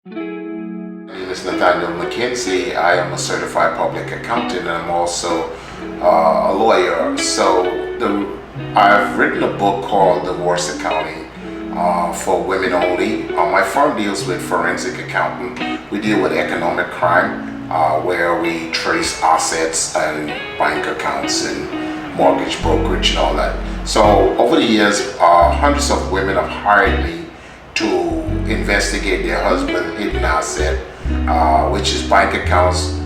My name is Nathaniel McKenzie. I am a certified public accountant and I'm also a lawyer. I've written a book called Divorce Accounting for women only. My firm deals with forensic accounting. We deal with economic crime where we trace assets and bank accounts and mortgage brokerage and all that. So over the years, hundreds of women have hired me to investigate their husband's hidden asset, which is bank accounts,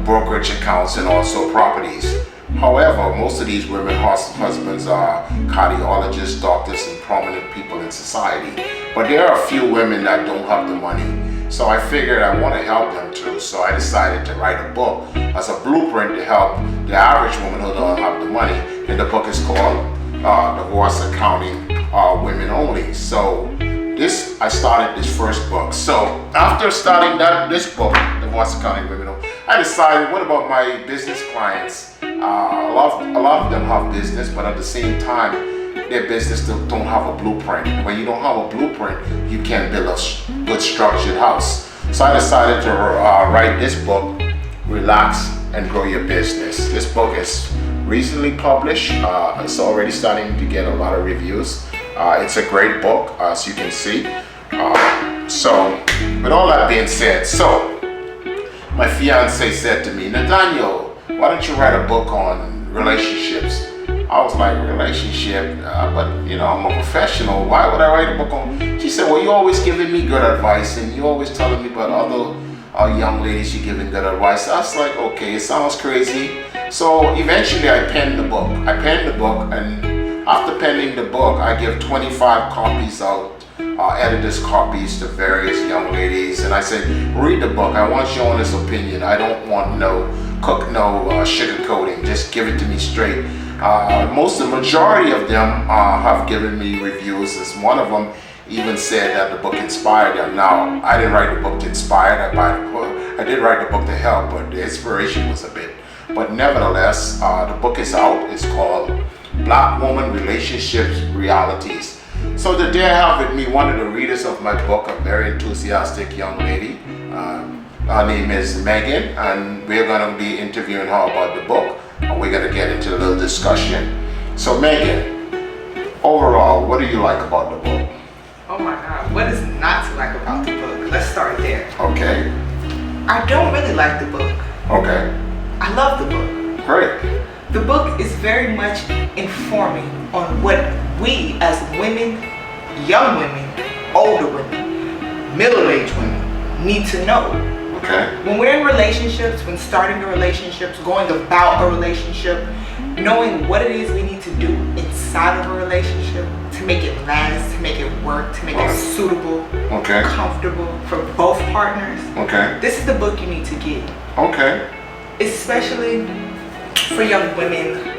brokerage accounts, and also properties. However, most of these women husbands are cardiologists, doctors, and prominent people in society. But there are a few women that don't have the money. So I figured I want to help them too. So I decided to write a book as a blueprint to help the average woman who don't have the money. And the book is called Divorce Accounting, Women Only. So I started this first book. So after starting this book, Divorce Accounting Women Only, I decided, what about my business clients? A lot of them have business, but at the same time, their business don't have a blueprint. When you don't have a blueprint, you can't build a good structured house. So I decided to write this book, Relax and Grow Your Business. This book is recently published. It's already starting to get a lot of reviews. It's a great book, as you can see. So with all that being said, my fiance said to me, Nathaniel, why don't you write a book on relationships? I was like, relationship? But I'm a professional. Why would I write a book on? She said, well, you're always giving me good advice and you're always telling me about other young ladies you're giving good advice. I was like, okay, it sounds crazy. So eventually I penned the book. And after penning the book, I give 25 copies out, editor's copies to various young ladies. And I said, read the book. I want your honest opinion. I don't want no sugarcoating. Just give it to me straight. The majority of them have given me reviews. As one of them even said that the book inspired them. Now, I didn't write the book to inspire. I did write the book to help, but the inspiration was a bit. But nevertheless, the book is out. It's called Black Woman Relationships Realities. So today I have with me one of the readers of my book, a very enthusiastic young lady. Her name is Megan, and we're going to be interviewing her about the book, and we're going to get into a little discussion. So Megan, overall, what do you like about the book? Oh my God, what is not to like about the book? Let's start there. Okay. I don't really like the book. Okay. I love the book. Great. The book is very much informing on what we as women, young women, older women, middle-aged women need to know. Okay. When we're in relationships, when starting a relationship, going about a relationship, knowing what it is we need to do inside of a relationship to make it last, to make it work, to make it suitable, okay, comfortable for both partners. Okay. This is the book you need to get. Okay. Especially for young women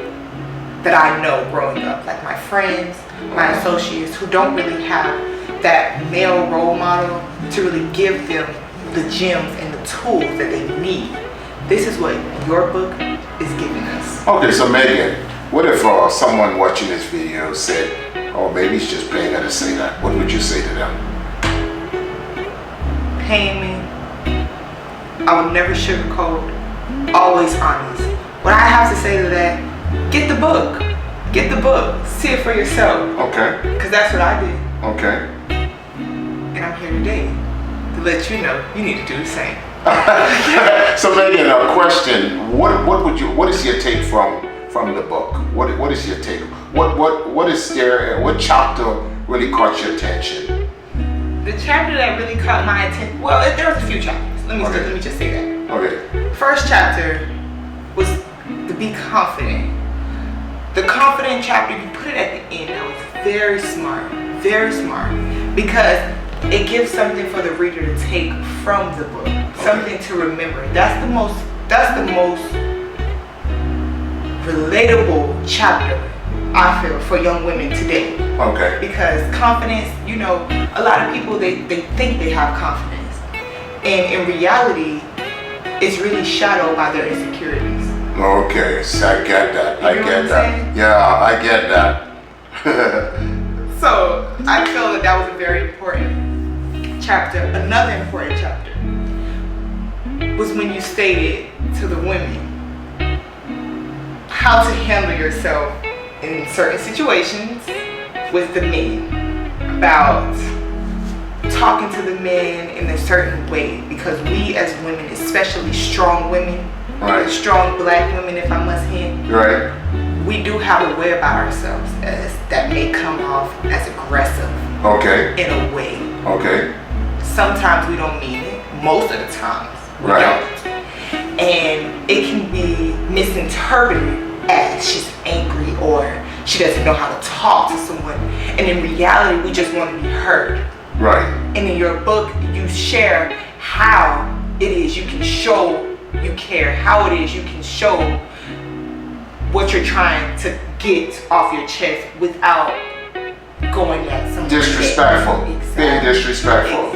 that I know growing up, like my friends, my associates who don't really have that male role model to really give them the gems and the tools that they need. This is what your book is giving us. Okay, so Megan, what if someone watching this video said, oh, maybe it's just paying her to say that? What would you say to them? Paying me, I would never sugarcoat, always honest. What I have to say to that, get the book. Get the book. See it for yourself. Okay. Because that's what I did. Okay. And I'm here today to let you know you need to do the same. So Megan, a question. What is your take from the book? What is your take? What chapter really caught your attention? The chapter that really caught my attention, well, there was a few chapters. Let me just say that. Okay. First chapter was to be confident. The confident chapter, you put it at the end. That was very smart, because it gives something for the reader to take from the book, something to remember. That's the most relatable chapter, I feel, for young women today. Okay. Because confidence, a lot of people they think they have confidence, and in reality, it's really shadowed by their insecurities. Okay, so I get that. You know what I'm saying? Yeah, I get that. So I feel that was a very important chapter, another important chapter, was when you stated to the women how to handle yourself in certain situations with the men, about talking to the men in a certain way, because we as women, especially strong women, Right. strong black women, if I must hint, Right. we do have a way about ourselves that may come off as aggressive Okay. in a way. Okay. Sometimes we don't mean it. Most of the times we Right. don't. And it can be misinterpreted as she's angry or she doesn't know how to talk to someone. And in reality, we just want to be heard. Right. And in your book, you share how it is you can show you care, how it is you can show what you're trying to get off your chest without going at someone. Disrespectful. Being disrespectful.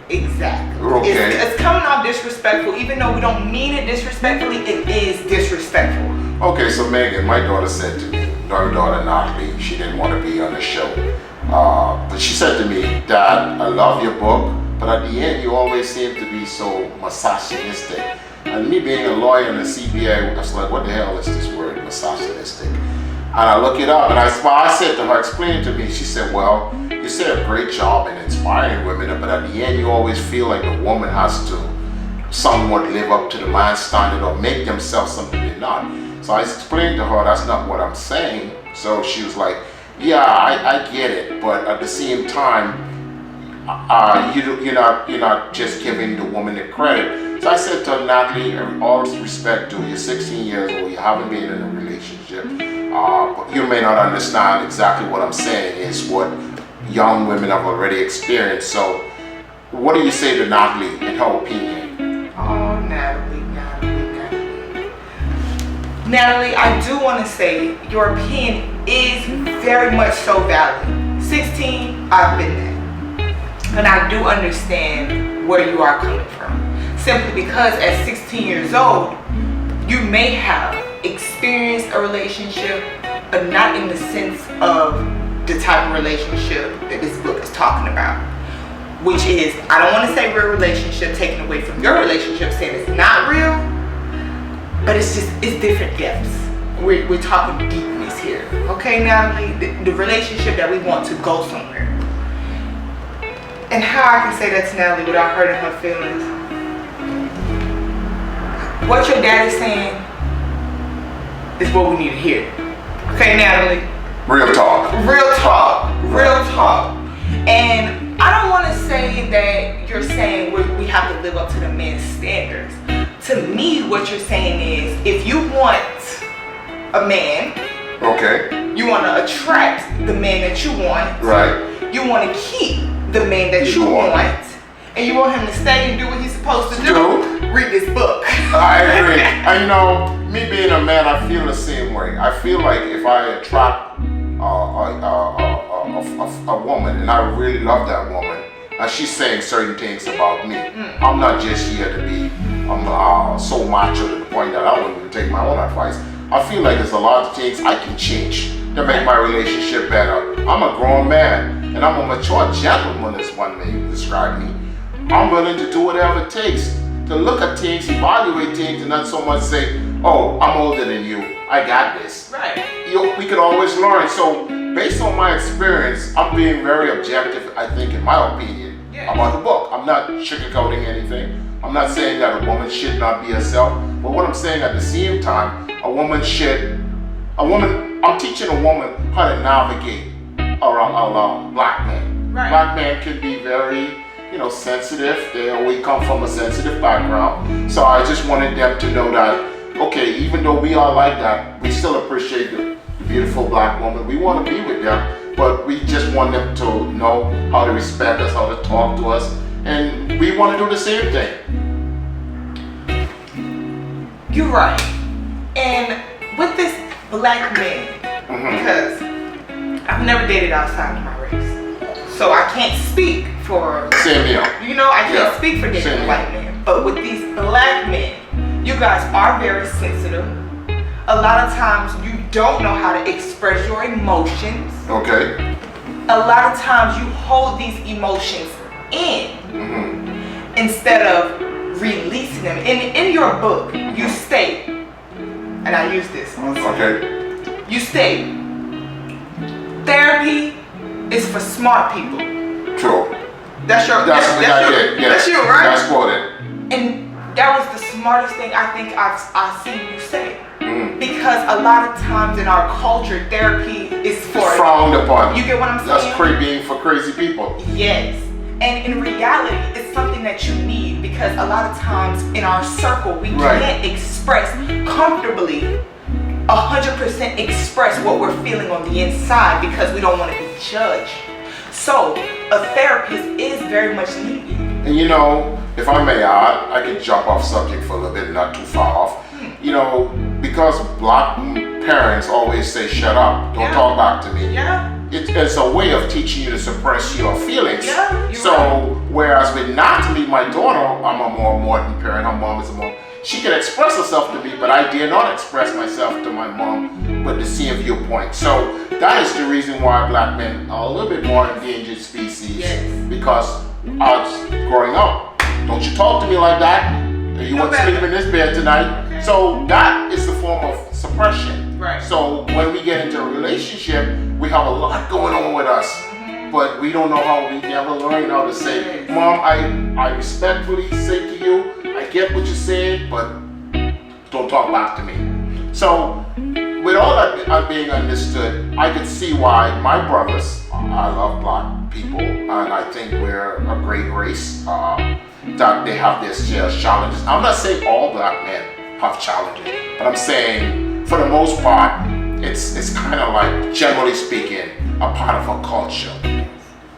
Exactly. Okay. It's coming off disrespectful, even though we don't mean it disrespectfully, it is disrespectful. Okay, so Megan, my daughter said to me, our daughter Natalie, she didn't want to be on the show. But she said to me, Dad, I love your book, but at the end you always seem to be so misogynistic. And me being a lawyer and a CPA, I was like, what the hell is this word, misogynistic? And I look it up, and I said to her, explain it to me. She said, well, you say a great job in inspiring women, but at the end you always feel like the woman has to somewhat live up to the man's standard or make themselves something they're not. So I explained to her that's not what I'm saying. So she was like, yeah, I get it, but at the same time, you're not just giving the woman the credit. So I said to Natalie, in all respect to you, you're 16 years old, you haven't been in a relationship. But you may not understand exactly what I'm saying is what young women have already experienced. So what do you say to Natalie in her opinion? Oh, Natalie. Natalie, I do want to say your opinion is very much so valid. 16, I've been there. And I do understand where you are coming from. Simply because at 16 years old, you may have experienced a relationship, but not in the sense of the type of relationship that this book is talking about. Which is, I don't want to say real relationship, taken away from your relationship, saying it's not real, but it's different depths. We're talking deepness here. Okay, Natalie? The relationship that we want to go somewhere. And how I can say that to Natalie without hurting her feelings. What your dad is saying is what we need to hear. Okay, Natalie? Real talk. Real talk. Real talk. And I don't want to say that you're saying we have to live up to the men's standards. To me, what you're saying is, if you want a man, okay, you want to attract the man that you want, right, you want to keep the man that you want, and you want him to stay and do what he's supposed to do, read this book. I agree. I know, me being a man, I feel the same way. I feel like if I attract a woman, and I really love that woman, and she's saying certain things about me, I'm not just here to be so macho to the point that I wouldn't even take my own advice. I feel like there's a lot of things I can change to make my relationship better. I'm a grown man, and I'm a mature gentleman, as one may describe me. I'm willing to do whatever it takes to look at things, evaluate things, and not so much say, oh, I'm older than you, I got this. Right. We could always learn. So based on my experience, I'm being very objective, I think, in my opinion, about the book. I'm not sugarcoating anything. I'm not saying that a woman should not be herself, but what I'm saying at the same time, I'm teaching a woman how to navigate around black men. Right. Black men can be very, sensitive. We come from a sensitive background. So I just wanted them to know that, okay, even though we are like that, we still appreciate the beautiful black woman. We want to be with them, but we just want them to know how to respect us, how to talk to us, and we want to do the same thing. You're right. And with this black man, because I've never dated outside of my race, so I can't speak for, same here. I can't speak for dating a white man. But with these black men, you guys are very sensitive. A lot of times you don't know how to express your emotions. Okay. A lot of times you hold these emotions in instead of releasing them. In your book, you state, and I use this also. Okay. You state, therapy is for smart people. True. That's your. That's you, right? That's quoted. And that was the smartest thing I think I've seen you say. Because a lot of times in our culture, therapy is for frowned upon. You get what I'm saying? That's being for crazy people. Yes. And in reality, it's something that you need because a lot of times in our circle, we can't express comfortably 100% express what we're feeling on the inside because we don't want to be judged. So a therapist is very much needed. And you know, if I may add, I could jump off subject for a little bit, not too far off. You know, because black parents always say, shut up, don't talk back to me. Yeah. It's a way of teaching you to suppress your feelings. Yeah, so, whereas with Natalie, my daughter, I'm a more modern parent, her mom is a mom, she can express herself to me, but I dare not express myself to my mom with the same viewpoint. So, that is the reason why black men are a little bit more endangered species. Yes. Because I was growing up, don't you talk to me like that. You want to sleep in this bed tonight. So that is the form of suppression. Right. So when we get into a relationship, we have a lot going on with us, but we don't know how. We never learn how to say, Mom, I respectfully say to you, I get what you're saying, but don't talk back to me. So with all that being understood, I could see why my brothers, I love black people, and I think we're a great race, that they have their challenges. I'm not saying all black men have challenges, but I'm saying for the most part, it's kind of like, generally speaking, a part of our culture.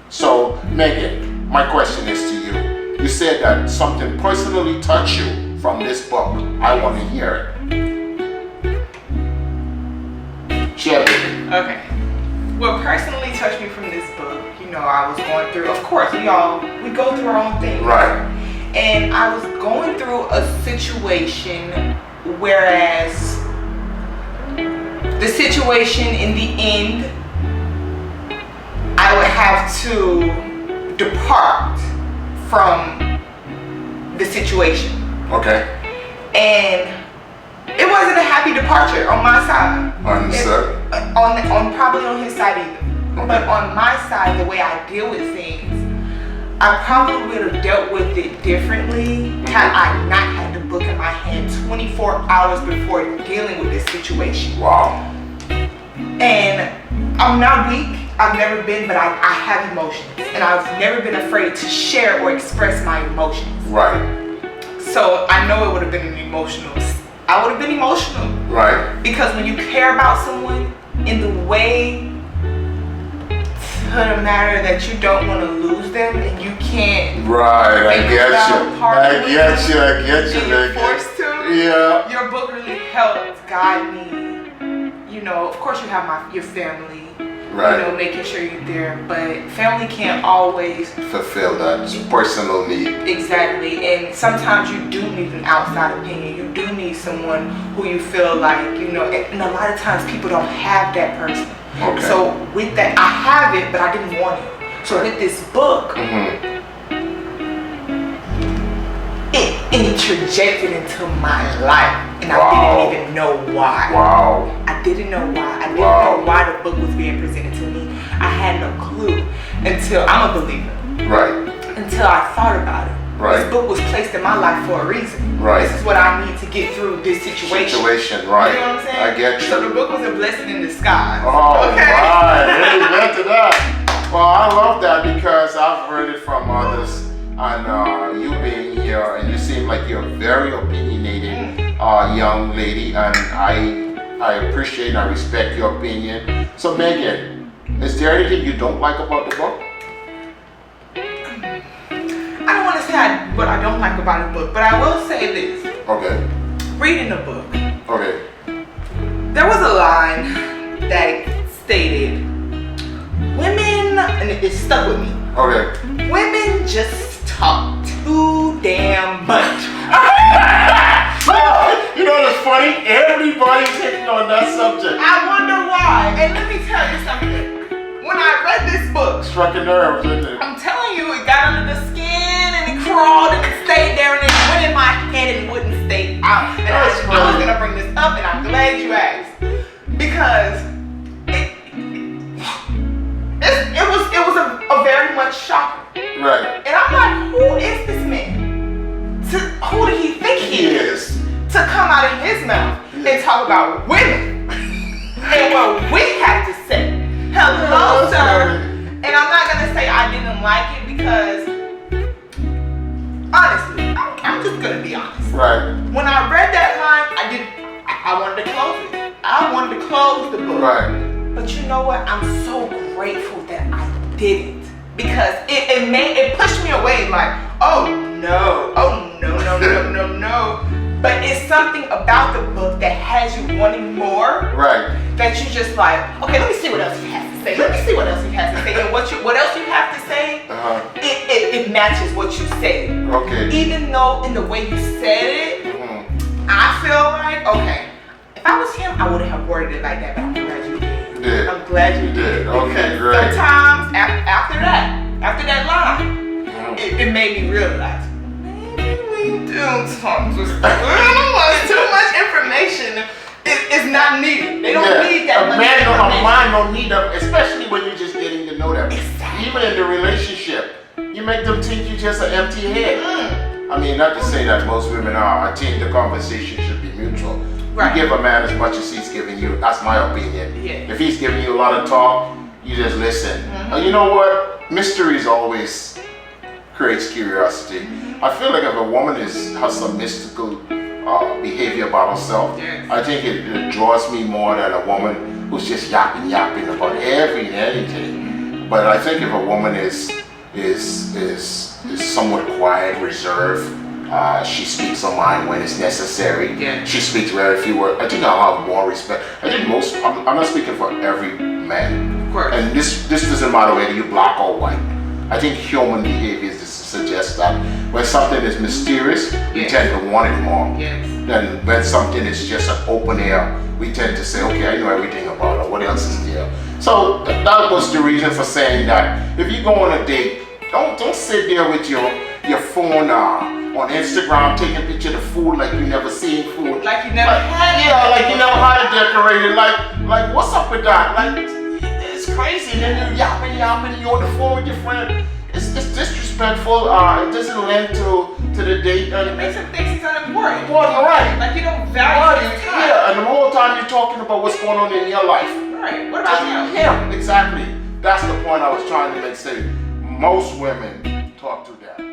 So Megan, my question is to you. You said that something personally touched you from this book. I want to hear it. Share with me. Okay. What personally touched me from this book, you know, I was going through, of course, we go through our own things. Right. And I was going through a situation, whereas the situation in the end, I would have to depart from the situation. Okay. And it wasn't a happy departure on my side. Understood. On probably on his side either. Okay. But on my side, the way I deal with things, I probably would have dealt with it differently had I not had the book in my hand 24 hours before dealing with this situation. Wow. And I'm not weak. I've never been, but I have emotions. And I've never been afraid to share or express my emotions. Right. So I know it would have been I would have been emotional. Right. Because when you care about someone in the way to the matter that you don't want to lose them and you can't. Right, I get you. You're forced to. Yeah. Your book really helped guide me. You know, of course you have your family. Right. You know, making sure you're there, but family can't always fulfill that personal need. Exactly, and sometimes you do need an outside opinion. You do need someone who you feel like, you know, and a lot of times people don't have that person. Okay. So with that, I have it, but I didn't want it. So with this book, it interjected into my life, and I didn't even know why. Wow. I didn't know why. I didn't know why the book was being presented to me. I had no clue until I'm a believer. Right. Until I thought about it. Right. This book was placed in my life for a reason. Right. This is what I need to get through this situation. Right. You know what I'm saying? I get you. So the book was a blessing in disguise. Oh, okay? right. Amen to that. Well, I love that because I've heard it from others. And you being here, and you seem like you're a very opinionated young lady, and I appreciate and I respect your opinion. So Megan, is there anything you don't like about the book? I don't want to say what I don't like about the book, but I will say this. Okay. Reading the book, Okay. there was a line that stated, women, and it stuck with me. Okay. Women just talk too damn much. You know what's funny? Everybody's hitting on that subject. I wonder why. And let me tell you something. When I read this book. Struck a nerve, didn't it? I'm telling you, it got under the skin and it crawled and it stayed there and it went in my head and wouldn't stay out. And I was gonna bring this up and I'm glad you asked. Because it was a very much shocker. Right. And I'm like, who is this man? Who did he think he is? To come out of his mouth and talk about women and what we have to say. Hello, sir. And I'm not gonna say I didn't like it because honestly, I'm just gonna be honest. Right. When I read that line, I wanted to close it. I wanted to close the book. Right. But you know what? I'm so grateful that I didn't. Because it pushed me away like, oh no. But it's something about the book that has you wanting more. Right. That you just like, okay, let me see what else he has to say. Let me see what else he has to say. And what else you have to say, it matches what you said. Okay. Even though in the way you said it, I feel like, okay, if I was him, I wouldn't have worded it like that, but I'm glad you did. I'm glad you did. Okay, because great. sometimes after that line, it made me realize, maybe we do talk just a little much. Too much information is not needed. They don't need that much information. A mind don't need that, especially when you're just getting to know them. Exactly. Even in the relationship, you make them think you're just an empty head. I mean, not to say that most women are. I think the conversation should be mutual. Right. You give a man as much as he's giving you. That's my opinion. Yeah. If he's giving you a lot of talk, you just listen. You know what? Mysteries always creates curiosity. I feel like if a woman has some mystical behavior about herself, I think it draws me more than a woman who's just yapping about anything. But I think if a woman is somewhat quiet, reserved, she speaks her mind when it's necessary. Yeah. She speaks very few words. I think I'll have more respect. I think I'm not speaking for every man. Of course. And this doesn't matter whether you black or white. I think human behavior suggests that when something is mysterious, we tend to want it more. Yes. Then when something is just an open air, we tend to say, okay, I know everything about it. What else is there? So that was the reason for saying that if you go on a date, don't sit there with your phone on Instagram taking pictures of food like you never seen food. Like you never had it. Yeah, like you never had it decorated. Like what's up with that? Like it's crazy. And then you're yapping, you're on the phone with your friend. It's disrespectful. It doesn't lend to the date. It makes him think he's unimportant. Important, right? Like you don't value his time. Yeah, and the whole time you're talking about what's going on in your life. Right. What about him? Him, exactly. That's the point I was trying to make. Say, most women talk to that.